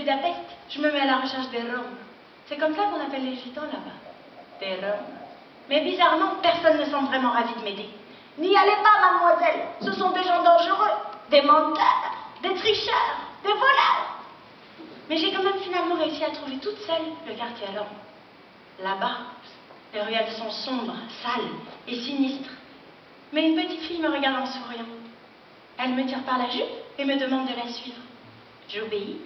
Budapest, je me mets à la recherche des Roms. C'est comme ça qu'on appelle les gitans là-bas. Des Roms. Mais bizarrement, personne ne semble vraiment ravi de m'aider. N'y allez pas, mademoiselle. Ce sont des gens dangereux, des menteurs, des tricheurs, des voleurs. Mais j'ai quand même finalement réussi à trouver toute seule le quartier Rome. Là-bas, les ruelles sont sombres, sales et sinistres. Mais une petite fille me regarde en souriant. Elle me tire par la jupe et me demande de la suivre. J'obéis,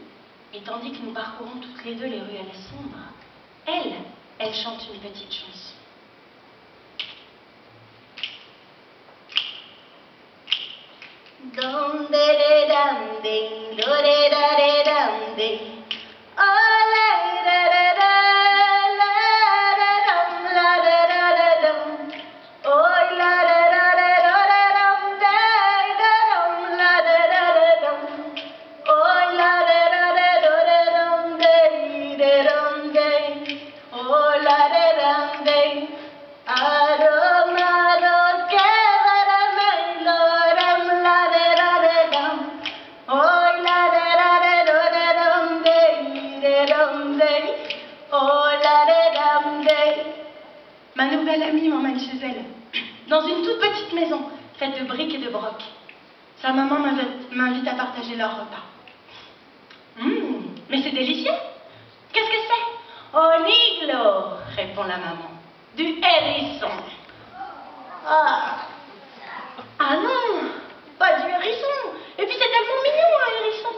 et tandis que nous parcourons toutes les deux les ruelles sombres, elle chante une petite chanson. Dum de de dum ding, do de da de dum ding. Oh la da da da la da dum la da da da dum. Oh la da da da da dum da dum la da da da dum. Oh la da da da dum da dum da. Oh la da dum da. Arom arom ke ma nouvelle amie m'emmène chez elle, dans une toute petite maison, faite de briques et de brocs. Sa maman m'invite à partager leur repas. Mais c'est délicieux! Qu'est-ce que c'est? Oniglo, répond la maman. Du hérisson. Ah non, pas du hérisson. Et puis c'est tellement mignon, un hérisson.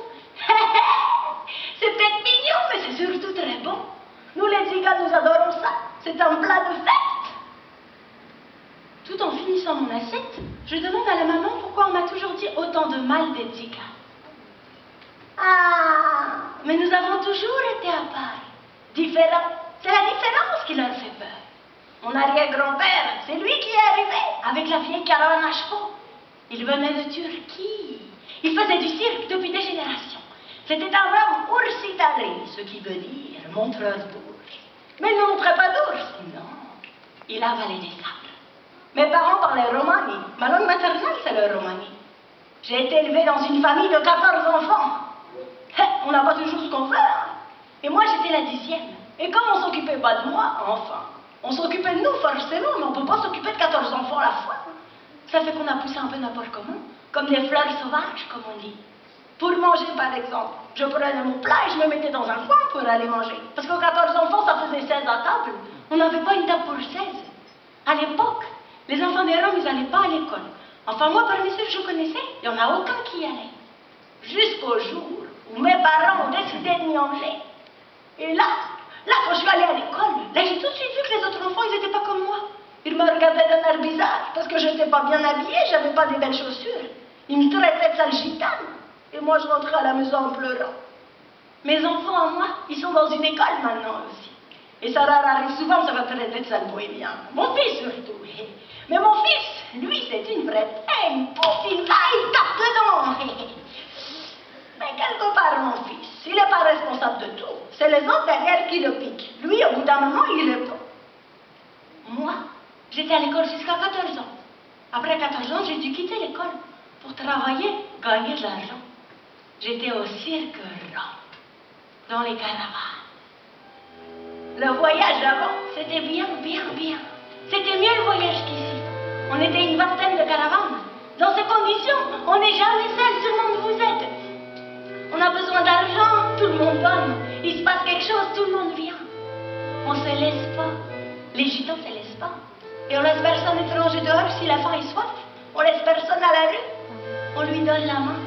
C'est peut-être mignon, mais c'est surtout très bon. Nous les Tziganes, nous adorons ça. C'est un plat de fête. Tout en finissant mon assiette, je demande à la maman pourquoi on m'a toujours dit autant de mal des Tziganes. Ah, mais nous avons toujours été à part. Différents. C'est la différence qui leur fait peur. Mon arrière-grand-père, c'est lui qui est arrivé avec la vieille caravane à chevaux. Il venait de Turquie. Il faisait du cirque depuis des générations. C'était un homme ursitari, ce qui veut dire montreur d'ours. Mais il ne montrait pas d'ours, non. Il avalait des sables. Mes parents parlaient romani. Ma langue maternelle, c'est le romani. J'ai été élevée dans une famille de 14 enfants. On n'a pas toujours ce qu'on veut, hein. Et moi, j'étais la 10e. Et comme on ne s'occupait pas de moi, enfin, on s'occupait de nous forcément, mais on ne peut pas s'occuper de 14 enfants à la fois. Ça fait qu'on a poussé un peu n'importe comment, comme des fleurs sauvages, comme on dit. Pour manger, par exemple, je prenais mon plat et je me mettais dans un coin pour aller manger. Parce que 14 enfants, ça faisait 16 à table. On n'avait pas une table pour 16. À l'époque, les enfants des Roms, ils n'allaient pas à l'école. Enfin, moi, parmi ceux que je connaissais, il n'y en a aucun qui y allait. Jusqu'au jour où mes parents ont décidé de m'y enlever. Et là, quand je suis allée à l'école, là, j'ai tout de suite vu que les autres enfants, ils n'étaient pas comme moi. Ils me regardaient d'un air bizarre parce que je n'étais pas bien habillée, j'avais pas des belles chaussures. Ils me traitaient de sale gitane. Et moi, je rentrais à la maison en pleurant. Mes enfants, à moi, ils sont dans une école maintenant aussi. Et ça leur arrive souvent de se faire traiter de sale bohémien. Mon fils surtout. Mais mon fils, lui, c'est une vraie peine. Pouf, il va, il tape dedans. Mais quelque part, mon fils, il n'est pas responsable de tout. C'est les autres derrière qui le piquent. Lui, au bout d'un moment, il répond. Moi, j'étais à l'école jusqu'à 14 ans. Après 14 ans, j'ai dû quitter l'école pour travailler, gagner de l'argent. J'étais au cirque Rome, dans les caravanes. Le voyage avant, c'était bien. C'était mieux le voyage qu'ici. On était une vingtaine de caravanes. Dans ces conditions, on n'est jamais seul, tout le monde vous aide. On a besoin d'argent, tout le monde donne. Il se passe quelque chose, tout le monde vient. On ne se laisse pas. Les gitans ne se laissent pas. Et on laisse personne étranger dehors s'il a faim et soif. On laisse personne à la rue. On lui donne la main.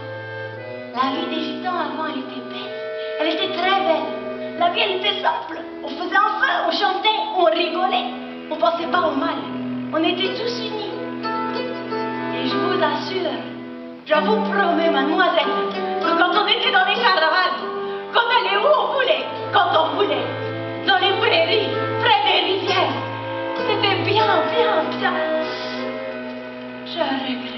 La vie des gitans avant, elle était belle. Elle était très belle. La vie, elle était simple. On faisait un feu, on chantait, on rigolait. On ne pensait pas au mal. On était tous unis. Et je vous assure, je vous promets, mademoiselle, que quand on était dans les caravanes, qu'on allait où on voulait, quand on voulait, dans les prairies, près des rivières, c'était bien. Je regrette.